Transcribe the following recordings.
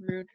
Rude.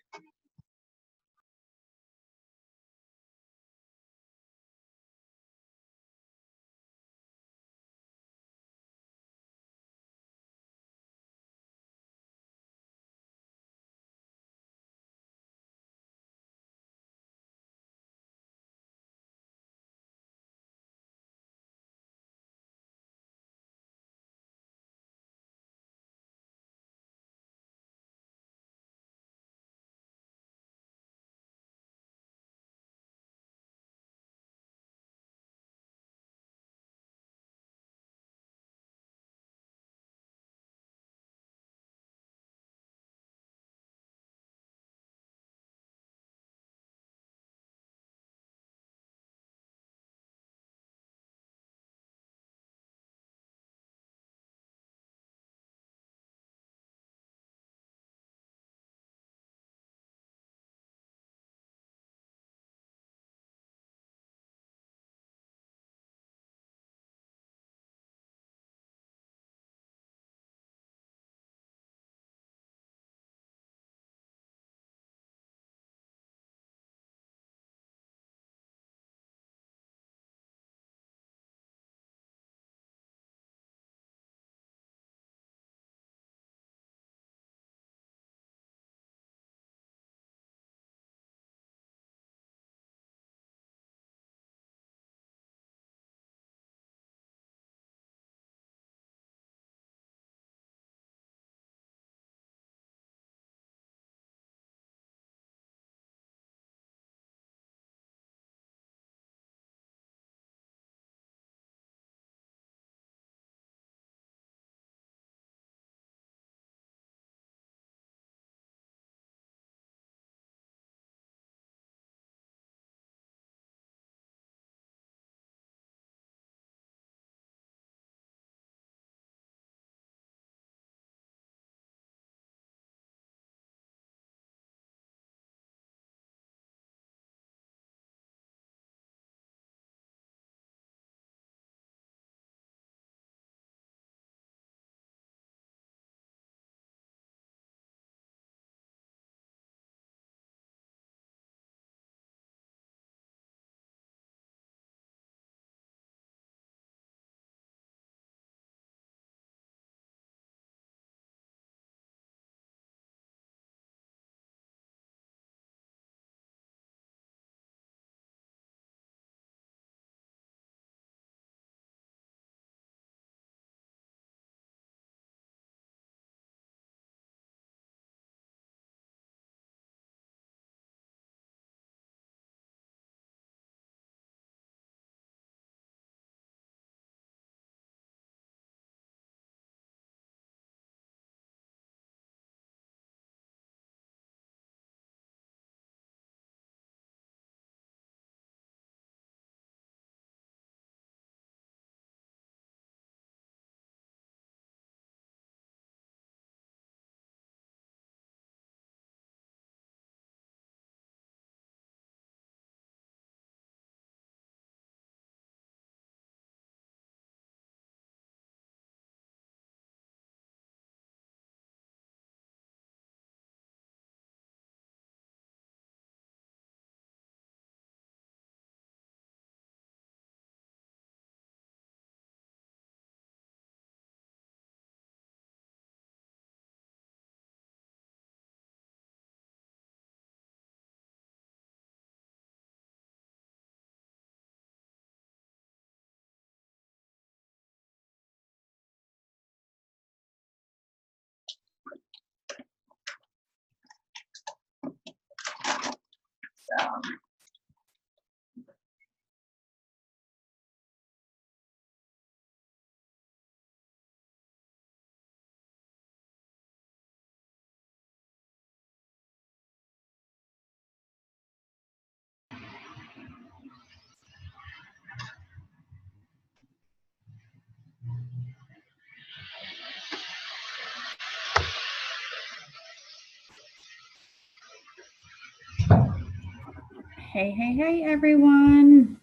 Hey, everyone.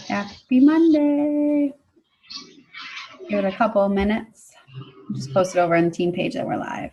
Happy Monday. Give it a couple of minutes. Just post it over on the team page that we're live.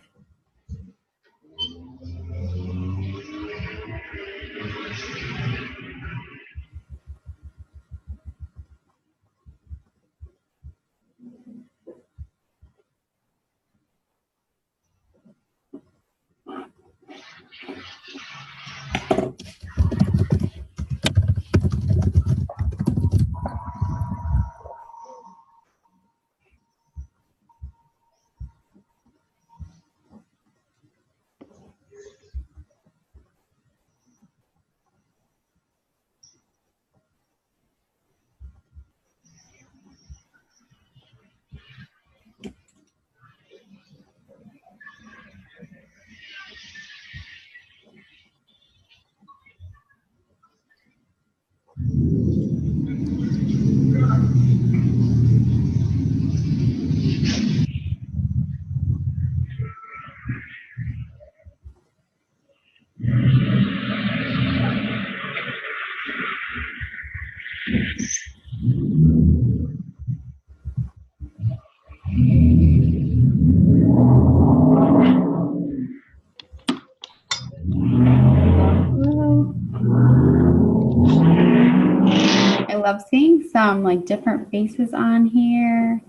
love seeing some like different faces on here.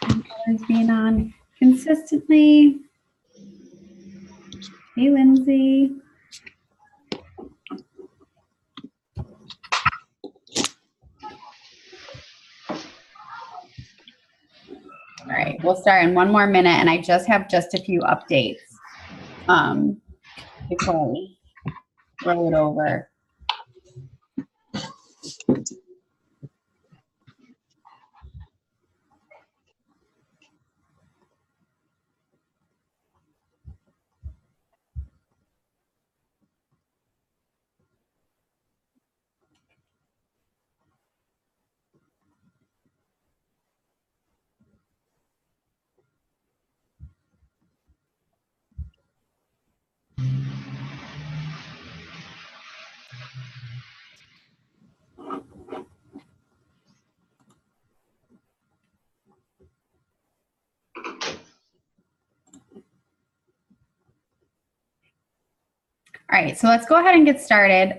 Others being on consistently. Hey, Lindsay. All right, we'll start in 1 more minute, and I just have just a few updates before we roll it over. All right, so let's go ahead and get started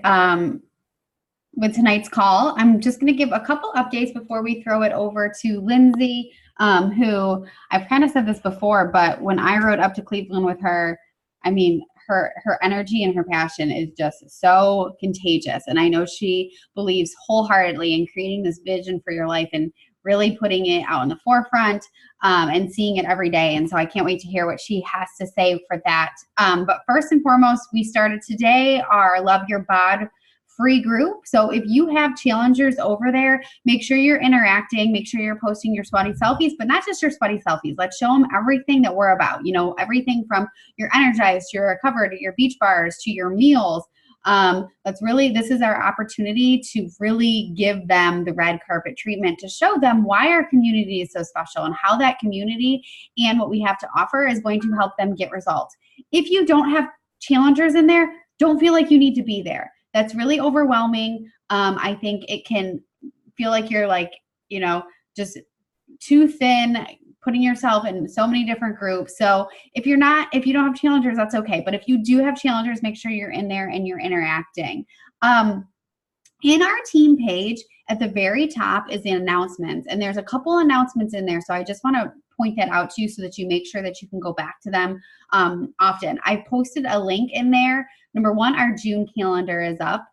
with tonight's call. I'm just going to give a couple updates before we throw it over to Lindsay, who I've kind of said this before, but when I rode up to Cleveland with her, I mean, her energy and her passion is just so contagious. And I know she believes wholeheartedly in creating this vision for your life and really putting it out in the forefront and seeing it every day. And so I can't wait to hear what she has to say for that. But first and foremost, we started today our Love Your Bod free group. So if you have challengers over there, make sure you're interacting, make sure you're posting your sweaty selfies, but not just your sweaty selfies. Let's show them everything that we're about, you know, everything from your energized, to your recovered, to your beach bars, to your meals. This is our opportunity to really give them the red carpet treatment to show them why our community is so special and how that community and what we have to offer is going to help them get results. If you don't have challengers in there, don't feel like you need to be there. That's really overwhelming. I think it can feel like you're like, you know, just too thin, putting yourself in so many different groups. So if you don't have challengers, that's okay. But if you do have challengers, make sure you're in there and you're interacting. In our team page at the very top is the announcements, and there's a couple announcements in there. So I just want to point that out to you so that you make sure that you can go back to them often. I posted a link in there. Number 1, our June calendar is up.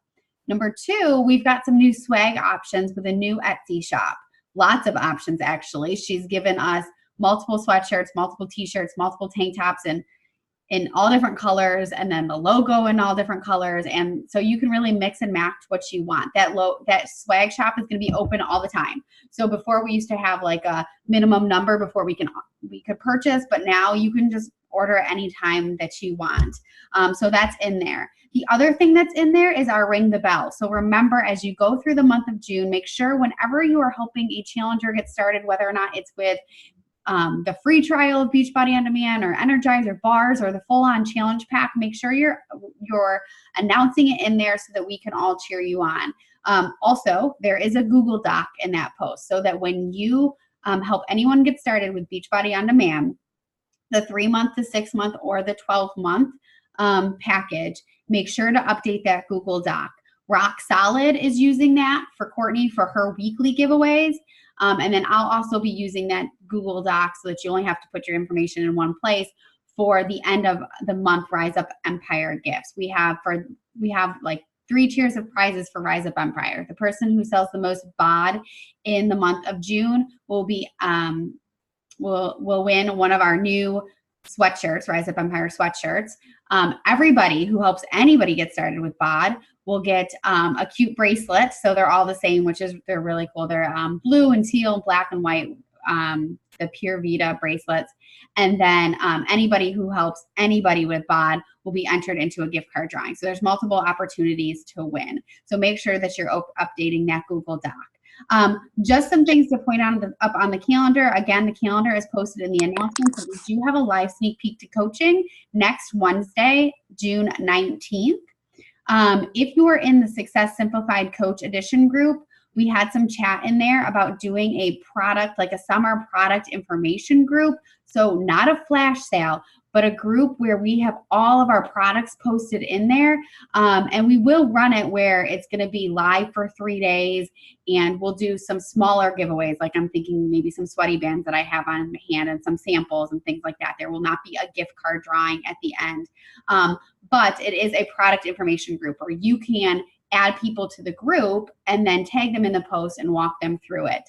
Number 2, we've got some new swag options with a new Etsy shop. Lots of options, actually. She's given us multiple sweatshirts, multiple t-shirts, multiple tank tops, and in all different colors, and then the logo in all different colors. And so you can really mix and match what you want. That swag shop is going to be open all the time. So before we used to have like a minimum number before we could purchase, but now you can just order any time that you want. So that's in there. The other thing that's in there is our ring the bell. So remember, as you go through the month of June, make sure whenever you are helping a challenger get started, whether or not it's with the free trial of Beachbody On Demand or Energizer bars or the full-on challenge pack, make sure you're announcing it in there so that we can all cheer you on. Also, there is a Google Doc in that post so that when you help anyone get started with Beachbody On Demand, the 3-month, the 6-month, or the 12-month package, make sure to update that Google Doc. Rock Solid is using that for Courtney for her weekly giveaways. And then I'll also be using that Google Doc so that you only have to put your information in one place for the end of the month Rise Up Empire gifts. We have like 3 tiers of prizes for Rise Up Empire. The person who sells the most bod in the month of June will be will win one of our new sweatshirts, Rise Up Empire sweatshirts. Everybody who helps anybody get started with bod will get a cute bracelet. So they're all the same, they're really cool. They're blue and teal and black and white, the Pure Vita bracelets. And then anybody who helps anybody with bod will be entered into a gift card drawing. So there's multiple opportunities to win. So make sure that you're updating that Google Doc. Just some things to point out up on the calendar. Again, the calendar is posted in the announcements. So we do have a live sneak peek to coaching next Wednesday, June 19th. If you are in the Success Simplified Coach Edition group, we had some chat in there about doing a product, like a summer product information group. So not a flash sale, but a group where we have all of our products posted in there. And we will run it where it's going to be live for 3 days, and we'll do some smaller giveaways. Like I'm thinking maybe some sweaty bands that I have on hand and some samples and things like that. There will not be a gift card drawing at the end. But it is a product information group where you can add people to the group and then tag them in the post and walk them through it.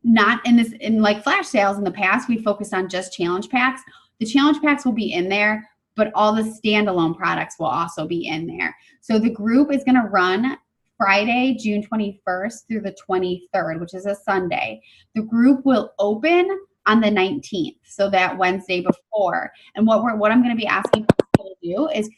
Not in like flash sales in the past, we focused on just challenge packs. The challenge packs will be in there, but all the standalone products will also be in there. So the group is going to run Friday, June 21st through the 23rd, which is a Sunday. The group will open on the 19th, so that Wednesday before. And what I'm going to be asking people to do is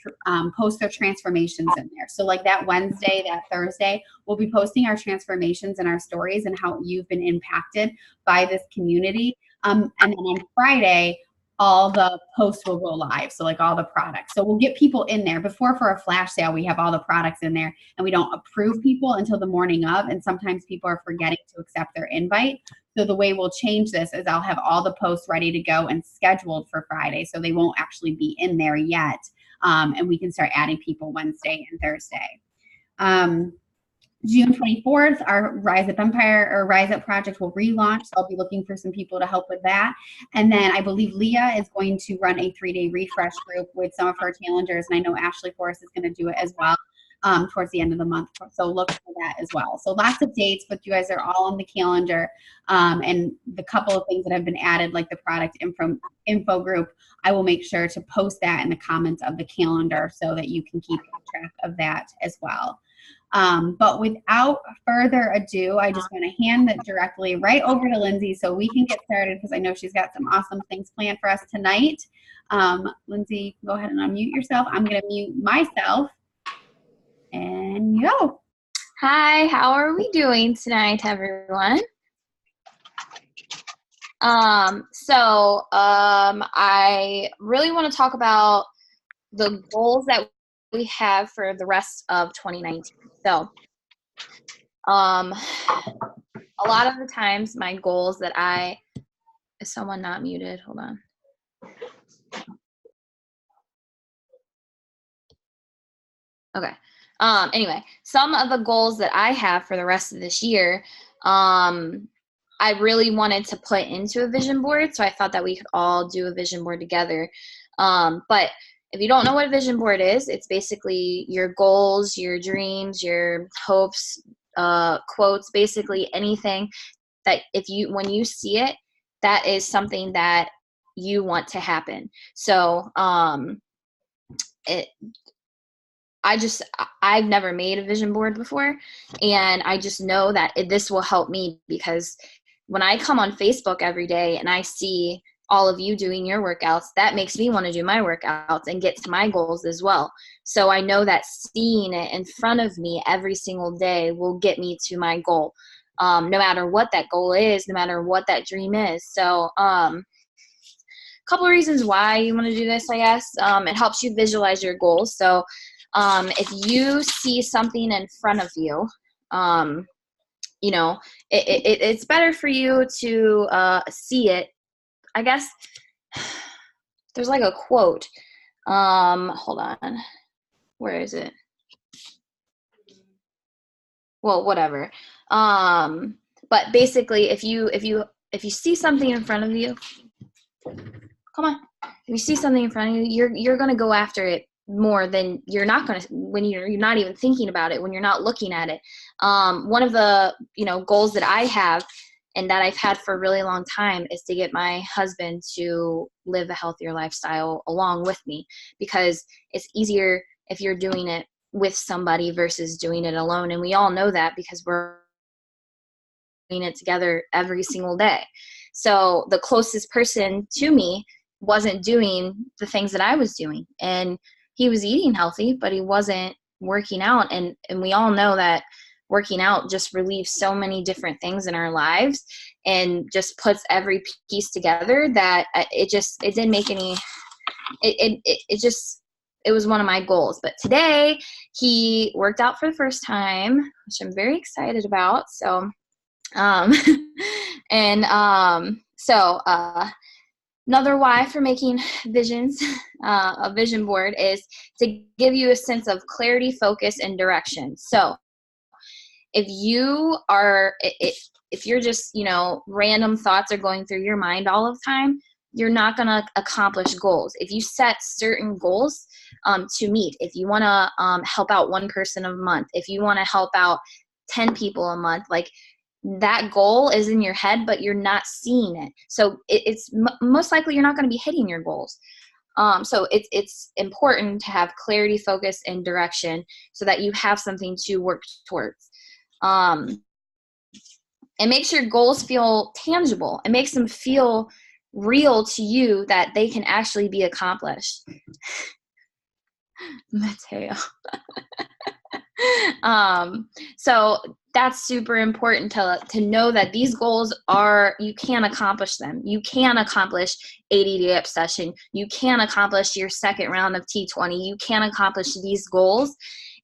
post their transformations in there. So like that Wednesday, that Thursday, we'll be posting our transformations and our stories and how you've been impacted by this community. And then on Friday, all the posts will go live. So like all the products. So we'll get people in there. Before, for a flash sale, we have all the products in there and we don't approve people until the morning of. And sometimes people are forgetting to accept their invite. So the way we'll change this is I'll have all the posts ready to go and scheduled for Friday. So they won't actually be in there yet. And we can start adding people Wednesday and Thursday. June 24th, our Rise Up Empire or Rise Up project will relaunch. So I'll be looking for some people to help with that. And then I believe Leah is going to run a 3-day refresh group with some of her challengers. And I know Ashley Forrest is going to do it as well towards the end of the month. So look for that as well. So lots of dates, but you guys are all on the calendar. And the couple of things that have been added, like the product info group, I will make sure to post that in the comments of the calendar so that you can keep track of that as well. But without further ado, I just want to hand it directly right over to Lindsay so we can get started because I know she's got some awesome things planned for us tonight. Lindsay, go ahead and unmute yourself. I'm going to mute myself and go. Hi, how are we doing tonight, everyone? I really want to talk about the goals that we have for the rest of 2019. So, a lot of the times my goals that is someone not muted? Hold on. Okay. Anyway, some of the goals that I have for the rest of this year, I really wanted to put into a vision board. So I thought that we could all do a vision board together. But if you don't know what a vision board is, it's basically your goals, your dreams, your hopes, quotes, basically anything that when you see it, that is something that you want to happen. So, I've never made a vision board before, and I just know that this will help me because when I come on Facebook every day and I see all of you doing your workouts, that makes me want to do my workouts and get to my goals as well. So I know that seeing it in front of me every single day will get me to my goal, no matter what that goal is, no matter what that dream is. So a couple of reasons why you want to do this, I guess. It helps you visualize your goals. So if you see something in front of you, it's better for you to see it. I guess there's like a quote. Hold on. Where is it? Well, whatever. But basically if you see something in front of you, come on. If you see something in front of you, you're going to go after it more than you're not going to when you're not even thinking about it, when you're not looking at it. One of the, goals that I have and that I've had for a really long time is to get my husband to live a healthier lifestyle along with me, because it's easier if you're doing it with somebody versus doing it alone. And we all know that because we're doing it together every single day. So the closest person to me wasn't doing the things that I was doing, and he was eating healthy, but he wasn't working out. And we all know that working out just relieves so many different things in our lives and just puts every piece together that it didn't make any, it was one of my goals. But today he worked out for the first time, which I'm very excited about. So, Another why for making visions, a vision board, is to give you a sense of clarity, focus, and direction. So if you are, if you're just, random thoughts are going through your mind all the time, you're not going to accomplish goals. If you set certain goals to meet, if you want to help out one person a month, if you want to help out 10 people a month, like, that goal is in your head, but you're not seeing it. So it's most likely you're not going to be hitting your goals. So it's important to have clarity, focus, and direction so that you have something to work towards. It makes your goals feel tangible. It makes them feel real to you, that they can actually be accomplished. Mateo. So that's super important to know that these goals you can accomplish them. You can accomplish 80-day obsession. You can accomplish your second round of T20. You can accomplish these goals,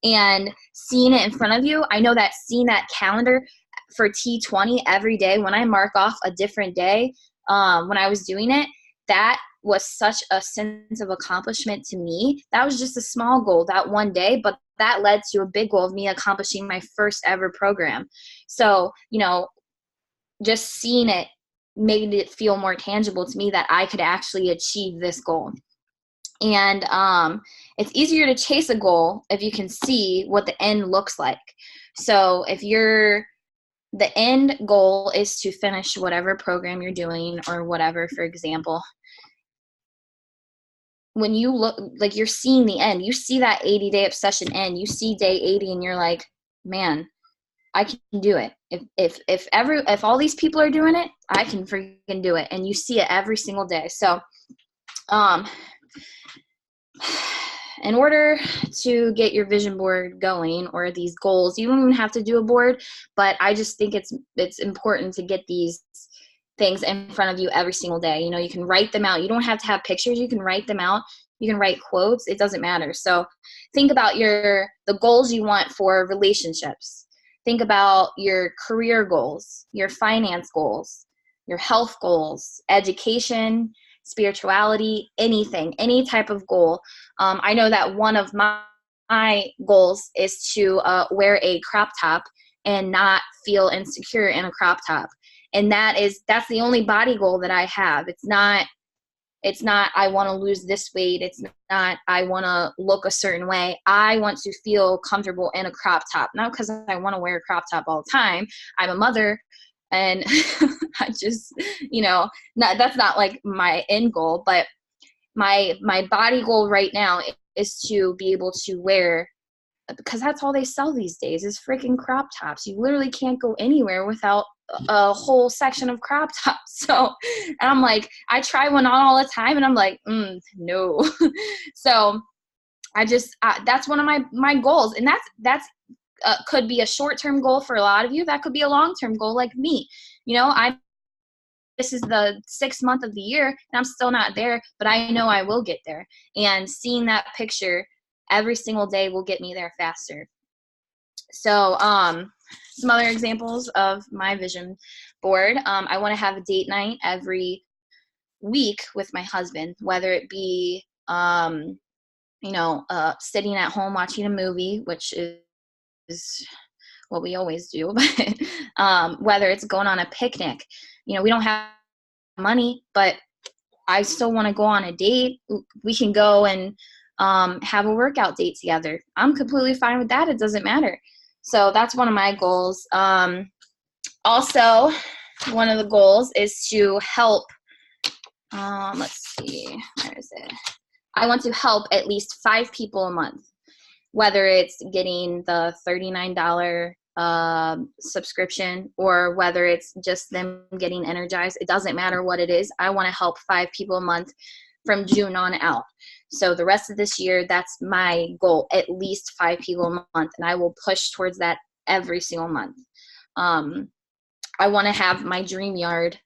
and seeing it in front of you. I know that seeing that calendar for T20 every day, when I mark off a different day, when I was doing it, that was such a sense of accomplishment to me. That was just a small goal that one day, but that led to a big goal of me accomplishing my first ever program. So, just seeing it made it feel more tangible to me that I could actually achieve this goal. And it's easier to chase a goal if you can see what the end looks like. So if the end goal is to finish whatever program you're doing or whatever, for example, when you look, like, you're seeing the end, you see that 80-day obsession end, you see day 80, and you're like, man, I can do it. If all these people are doing it, I can freaking do it. And you see it every single day. So, in order to get your vision board going, or these goals, you don't even have to do a board, but I just think it's important to get these things in front of you every single day. You can write them out. You don't have to have pictures. You can write them out. You can write quotes. It doesn't matter. So think about the goals you want for relationships. Think about your career goals, your finance goals, your health goals, education, spirituality, anything, any type of goal. I know that one of my goals is to wear a crop top and not feel insecure in a crop top. And that's the only body goal that I have. It's not I want to lose this weight. It's not I want to look a certain way. I want to feel comfortable in a crop top. Not because I want to wear a crop top all the time. I'm a mother, and I just, that's not like my end goal, but my body goal right now is to be able to wear, because that's all they sell these days, is freaking crop tops. You literally can't go anywhere without a whole section of crop tops. So, and I'm like, I try one on all the time, and I'm like, no. So I just, that's one of my goals. And that's could be a short-term goal for a lot of you. That could be a long-term goal, like me. This is the 6th month of the year, and I'm still not there, but I know I will get there. And seeing that picture every single day will get me there faster. So some other examples of my vision board. I want to have a date night every week with my husband, whether it be, sitting at home watching a movie, which is what we always do, but whether it's going on a picnic. We don't have money, but I still want to go on a date. We can go and have a workout date together. I'm completely fine with that. It doesn't matter. So that's one of my goals. Also, one of the goals is to help, let's see, where is it? I want to help at least 5 people a month, whether it's getting the $39 subscription or whether it's just them getting energized. It doesn't matter what it is. I want to help 5 people a month from June on out. So the rest of this year, that's my goal, at least 5 people a month, and I will push towards that every single month. I want to have my dream yard.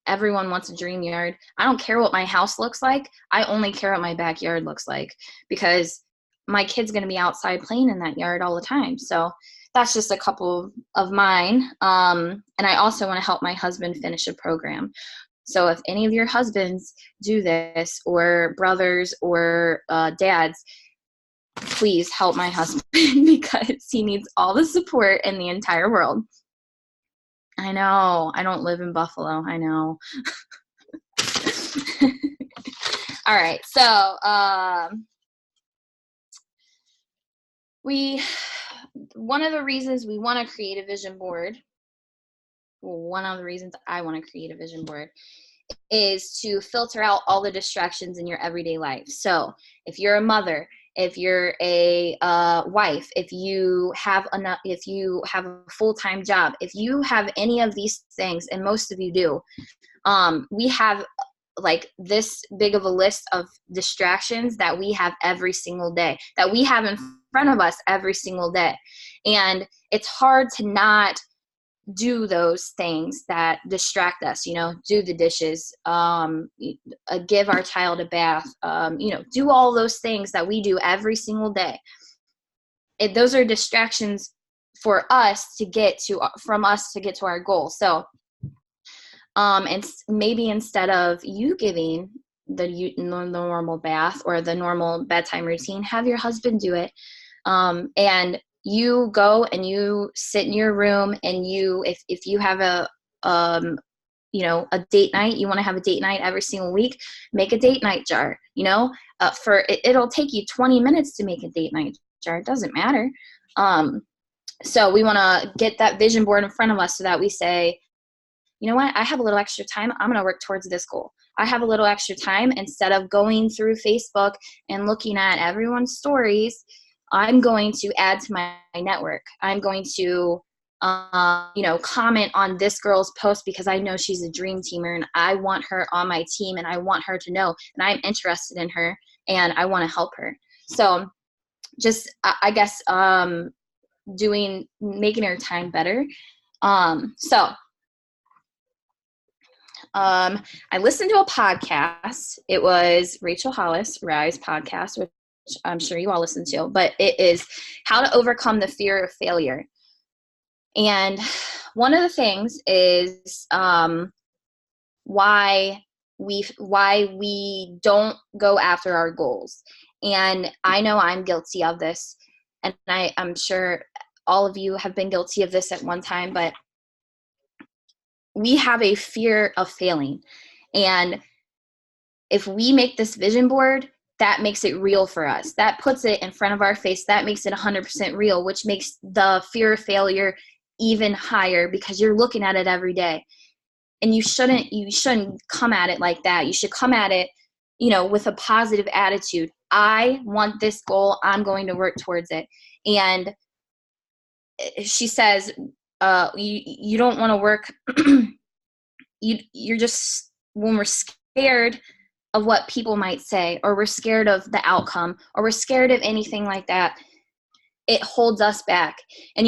Everyone wants a dream yard. I don't care what my house looks like. I only care what my backyard looks like, because my kid's going to be outside playing in that yard all the time. So that's just a couple of mine. And I also want to help my husband finish a program. So if any of your husbands do this, or brothers or dads, please help my husband because he needs all the support in the entire world. I know. I don't live in Buffalo. I know. All right. So one of the reasons we want to create a vision board, one of the reasons I want to create a vision board is to filter out all the distractions in your everyday life. So if you're a mother, if you're a wife, if you have a full-time job, if you have any of these things, and most of you do, we have like this big of a list of distractions that we have every single day, that we have in front of us every single day. And it's hard to not do those things that distract us, do the dishes, give our child a bath, do all those things that we do every single day. Those are distractions for us to get to, from us to get to our goal. So, and maybe instead of you giving the normal bath or the normal bedtime routine, have your husband do it. And you go and you sit in your room, and if you have a date night, you want to have a date night every single week, make a date night jar, it'll take you 20 minutes to make a date night jar. It doesn't matter. So we want to get that vision board in front of us so that we say, you know what, I have a little extra time. I'm going to work towards this goal. I have a little extra time. Instead of going through Facebook and looking at everyone's stories, I'm going to add to my network. I'm going to, comment on this girl's post because I know she's a dream teamer and I want her on my team and I want her to know and I'm interested in her and I want to help her. So just, I guess, making her time better. I listened to a podcast. It was Rachel Hollis, Rise podcast, which I'm sure you all listen to, but it is how to overcome the fear of failure. And one of the things is why we don't go after our goals. And I know I'm guilty of this, and I'm sure all of you have been guilty of this at one time, but we have a fear of failing. And if we make this vision board, that makes it real for us. That puts it in front of our face. That makes it 100% real, which makes the fear of failure even higher because you're looking at it every day. And you shouldn't come at it like that. You should come at it, with a positive attitude. I want this goal. I'm going to work towards it. And she says, you don't want to work. You're just, when we're scared of what people might say, or we're scared of the outcome, or we're scared of anything like that, it holds us back. And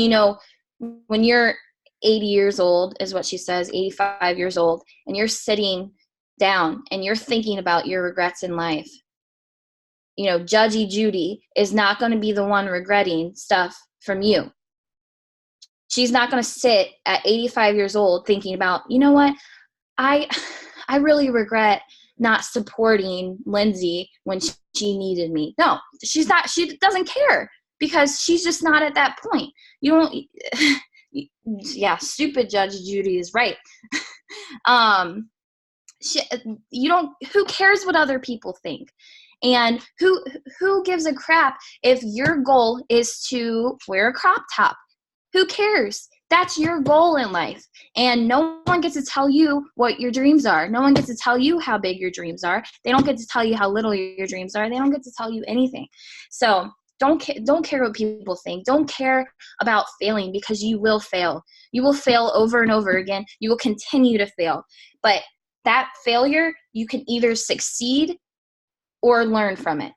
when you're 80 years old, is what she says, 85 years old, and you're sitting down and you're thinking about your regrets in life, Judgy Judy is not going to be the one regretting stuff from you. She's not going to sit at 85 years old thinking about, you know what, I really regret not supporting Lindsay when she needed me. No, she's not. She doesn't care because she's just not at that point. You don't. Yeah, stupid Judge Judy is right. You don't. Who cares what other people think? And who gives a crap if your goal is to wear a crop top? Who cares? That's your goal in life. And no one gets to tell you what your dreams are. No one gets to tell you how big your dreams are. They don't get to tell you how little your dreams are. They don't get to tell you anything. So don't care what people think. Don't care about failing because you will fail. You will fail over and over again. You will continue to fail. But that failure, you can either succeed or learn from it.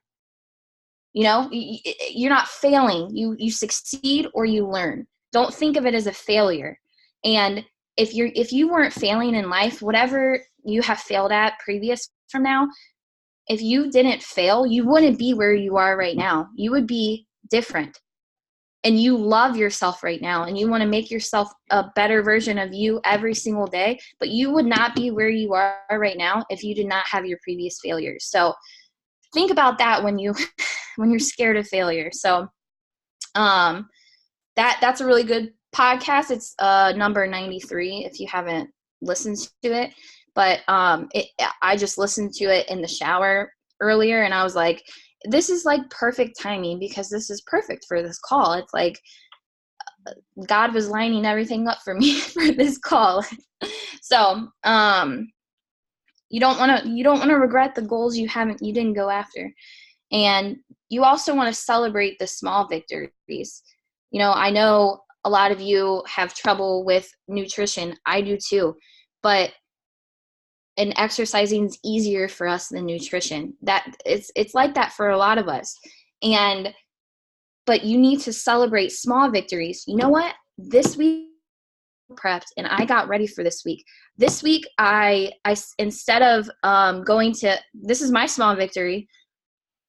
You're not failing. You succeed or you learn. Don't think of it as a failure. And if you weren't failing in life, whatever you have failed at previous from now, if you didn't fail, you wouldn't be where you are right now. You would be different. and you love yourself right now and you want to make yourself a better version of you every single day, but you would not be where you are right now if you did not have your previous failures. So think about that when you when you're scared of failure. So that's a really good podcast. It's number 93 if you haven't listened to it. But I just listened to it in the shower earlier, and I was like, this is like perfect timing because this is perfect for this call. It's like God was lining everything up for me for this call. So you don't want to regret the goals you didn't go after. And you also want to celebrate the small victories. You know, I know a lot of you have trouble with nutrition. I do too. But and exercising is easier for us than nutrition. That it's like that for a lot of us. But you need to celebrate small victories. You know what? This week prepped and I got ready for this week. This week I instead of going to, this is my small victory.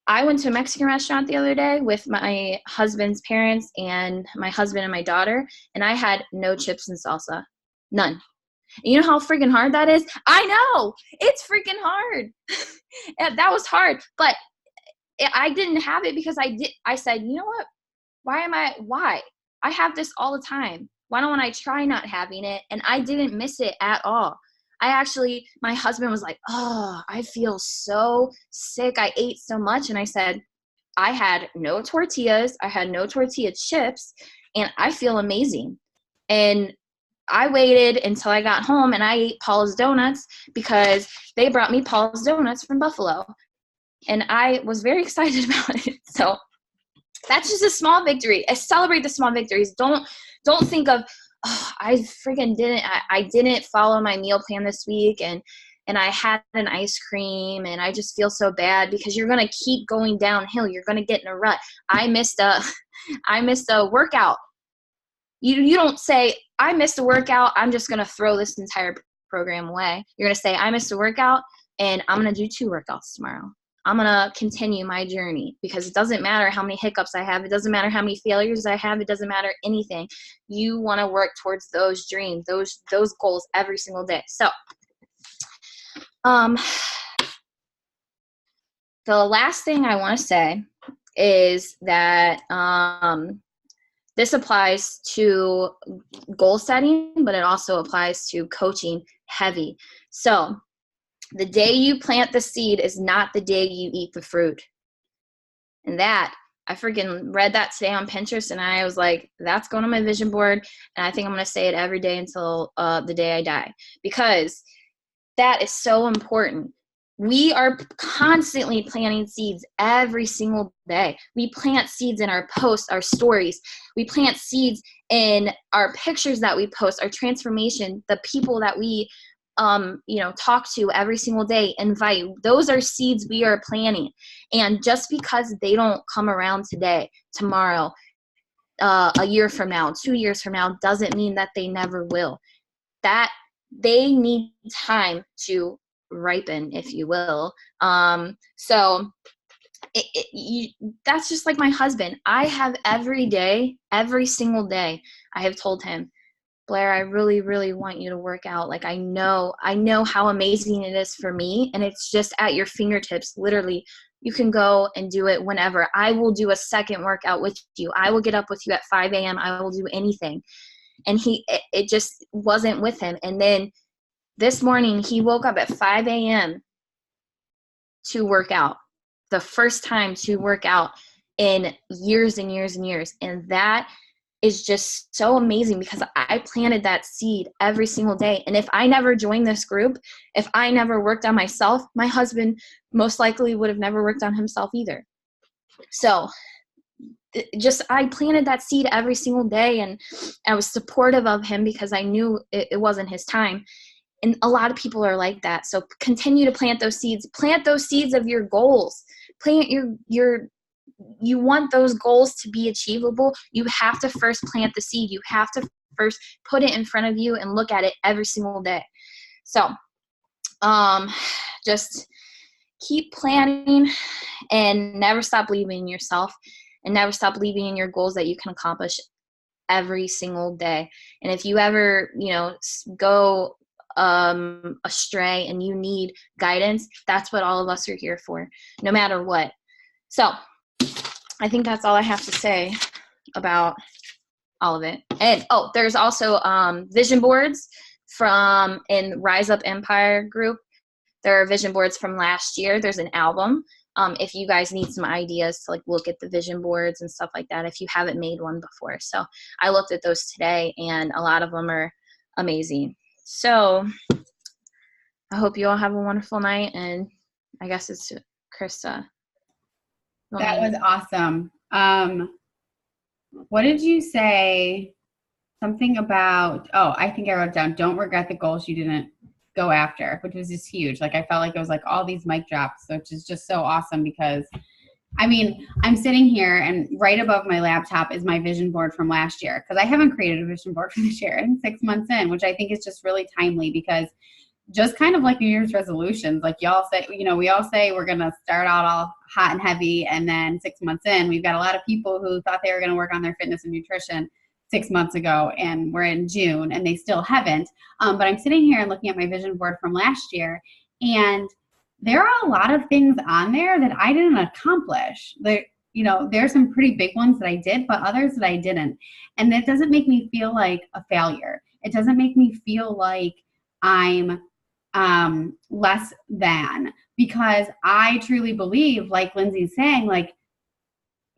I went to a Mexican restaurant the other day with my husband's parents and my husband and my daughter, and I had no chips and salsa. None. And you know how freaking hard that is? I know. It's freaking hard. That was hard. But I didn't have it because I said, you know what? Why? I have this all the time. Why don't I try not having it? And I didn't miss it at all. My husband was like, oh, I feel so sick. I ate so much. And I said, I had no tortillas. I had no tortilla chips. And I feel amazing. And I waited until I got home and I ate Paula's Donuts because they brought me Paula's Donuts from Buffalo. And I was very excited about it. So that's just a small victory. I celebrate the small victories. Don't think of, oh, I freaking didn't follow my meal plan this week and I had an ice cream and I just feel so bad, because you're going to keep going downhill. You're going to get in a rut. I missed a workout. You don't say, I missed a workout, I'm just going to throw this entire program away. You're going to say, I missed a workout and I'm going to do 2 workouts tomorrow. I'm going to continue my journey, because it doesn't matter how many hiccups I have. It doesn't matter how many failures I have. It doesn't matter anything. You want to work towards those dreams, those goals every single day. So, the last thing I want to say is that this applies to goal setting, but it also applies to coaching heavy. So the day you plant the seed is not the day you eat the fruit. And that, I freaking read that today on Pinterest, and I was like, that's going on my vision board. And I think I'm going to say it every day until the day I die, because that is so important. We are constantly planting seeds every single day. We plant seeds in our posts, our stories. We plant seeds in our pictures that we post, our transformation, the people that we talk to every single day, invite. Those are seeds we are planting. And just because they don't come around today, tomorrow, a year from now, 2 years from now, doesn't mean that they never will. That they need time to ripen, if you will. So that's just like my husband. I have every single day, I have told him, Blair, I really, really want you to work out. Like, I know how amazing it is for me, and it's just at your fingertips. Literally, you can go and do it whenever. I will do a second workout with you. I will get up with you at 5 a.m. I will do anything. And it just wasn't with him. And then this morning, he woke up at 5 a.m. to work out. The first time to work out in years and years and years. And that is just so amazing, because I planted that seed every single day. And if I never joined this group, if I never worked on myself, my husband most likely would have never worked on himself either. So I planted that seed every single day, and I was supportive of him because I knew it wasn't his time. And a lot of people are like that. So continue to plant those seeds. Plant those seeds of your goals. Plant you want those goals to be achievable. You have to first plant the seed. You have to first put it in front of you and look at it every single day. So just keep planning and never stop believing in yourself. and never stop believing in your goals that you can accomplish every single day. And if you ever, go astray and you need guidance, that's what all of us are here for, no matter what. So I think that's all I have to say about all of it. And there's also vision boards from in Rise Up Empire group. There are vision boards from last year. There's an album. If you guys need some ideas to like look at the vision boards and stuff like that, if you haven't made one before. So I looked at those today, and a lot of them are amazing. So I hope you all have a wonderful night, and I guess it's Krista. That was awesome. What did you say? Something about, I think I wrote down, don't regret the goals you didn't go after, which was just huge. Like, I felt like it was like all these mic drops, which is just so awesome because, I mean, I'm sitting here and right above my laptop is my vision board from last year because I haven't created a vision board for this year in 6 months in, which I think is just really timely because just kind of like New Year's resolutions, like y'all say, we all say we're going to start out all hot and heavy. And then 6 months in, we've got a lot of people who thought they were going to work on their fitness and nutrition 6 months ago, and we're in June and they still haven't. But I'm sitting here and looking at my vision board from last year, and there are a lot of things on there that I didn't accomplish. There's some pretty big ones that I did, but others that I didn't. And that doesn't make me feel like a failure. It doesn't make me feel like I'm less than, because I truly believe, like Lindsay's saying, like,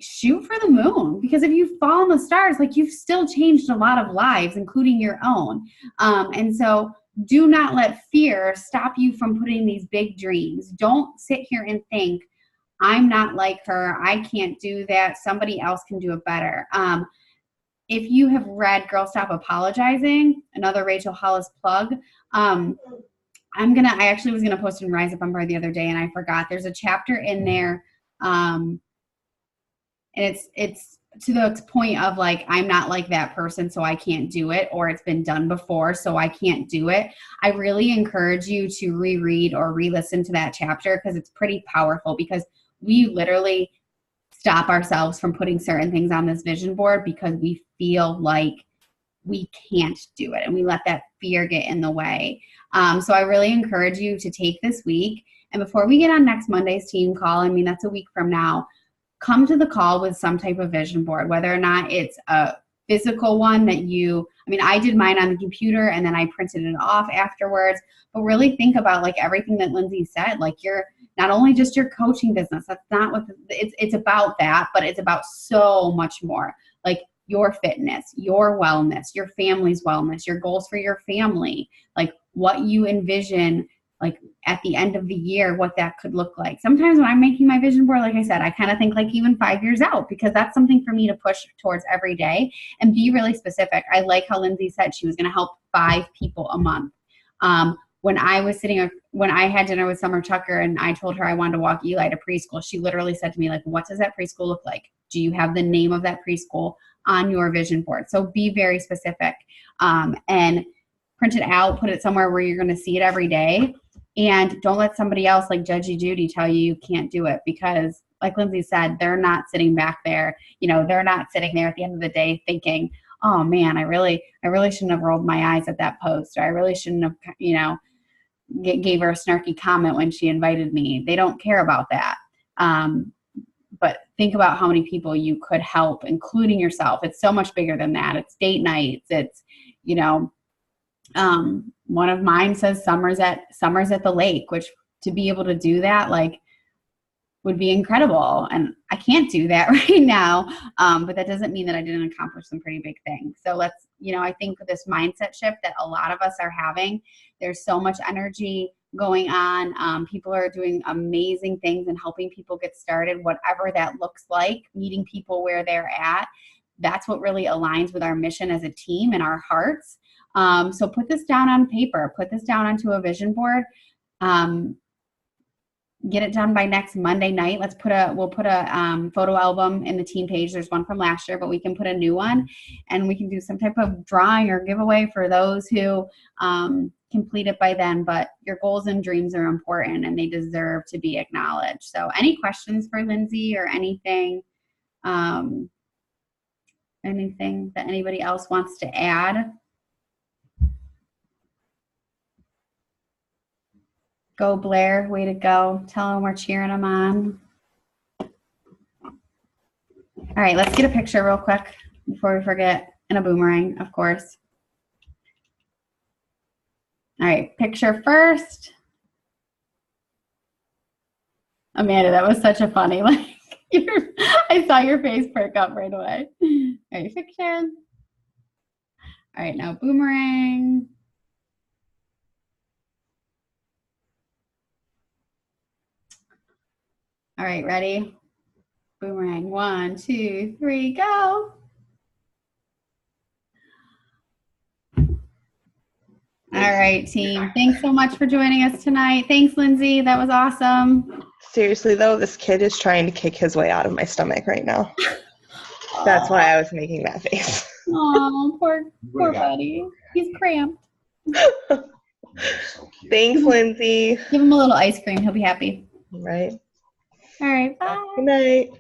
shoot for the moon, because if you fall in the stars, like, you've still changed a lot of lives, including your own. And so do not let fear stop you from putting these big dreams. Don't sit here and think, I'm not like her, I can't do that, somebody else can do it better. If you have read Girl Stop Apologizing, another Rachel Hollis plug, I actually was gonna post in Rise Up Empire the other day and I forgot. There's a chapter in there, and it's to the point of like, I'm not like that person, so I can't do it, or it's been done before, so I can't do it. I really encourage you to reread or re-listen to that chapter because it's pretty powerful, because we literally stop ourselves from putting certain things on this vision board because we feel like we can't do it and we let that fear get in the way. So I really encourage you to take this week, and before we get on next Monday's team call, I mean, that's a week from now, come to the call with some type of vision board, whether or not it's a physical one that I did mine on the computer and then I printed it off afterwards, but really think about like everything that Lindsay said, like you're not only just your coaching business, that's not what it's about that, but it's about so much more, like your fitness, your wellness, your family's wellness, your goals for your family, like what you envision like at the end of the year, what that could look like. Sometimes when I'm making my vision board, like I said, I kind of think like even 5 years out, because that's something for me to push towards every day and be really specific. I like how Lindsay said she was going to help 5 people a month. When I had dinner with Summer Tucker and I told her I wanted to walk Eli to preschool, she literally said to me, like, what does that preschool look like? Do you have the name of that preschool on your vision board? So be very specific, and print it out, put it somewhere where you're going to see it every day. And don't let somebody else like Judgy Judy tell you can't do it, because like Lindsay said, they're not sitting back there. They're not sitting there at the end of the day thinking, oh man, I really shouldn't have rolled my eyes at that post. Or I really shouldn't have, gave her a snarky comment when she invited me. They don't care about that. But think about how many people you could help, including yourself. It's so much bigger than that. It's date nights. It's, one of mine says summers at the lake, which to be able to do that, like, would be incredible. And I can't do that right now. But that doesn't mean that I didn't accomplish some pretty big things. So let's, I think this mindset shift that a lot of us are having, there's so much energy going on. People are doing amazing things and helping people get started, whatever that looks like, meeting people where they're at. That's what really aligns with our mission as a team and our hearts. So put this down on paper, put this down onto a vision board, get it done by next Monday night. We'll put a photo album in the team page. There's one from last year, but we can put a new one, and we can do some type of drawing or giveaway for those who complete it by then. But your goals and dreams are important and they deserve to be acknowledged. So any questions for Lindsay or anything Anything that anybody else wants to add? Go Blair, way to go. Tell him we're cheering him on. All right, let's get a picture real quick before we forget, and a boomerang, of course. All right, picture first. Amanda, that was such a funny, like, I saw your face perk up right away. All right, picture. All right, now boomerang. All right, ready? Boomerang, 1, 2, 3, go. All right, team. Thanks so much for joining us tonight. Thanks, Lindsay. That was awesome. Seriously, though, this kid is trying to kick his way out of my stomach right now. That's why I was making that face. Oh, poor buddy. He's cramped. Thanks, Lindsay. Give him a little ice cream. He'll be happy. Right. All right, bye. Good night.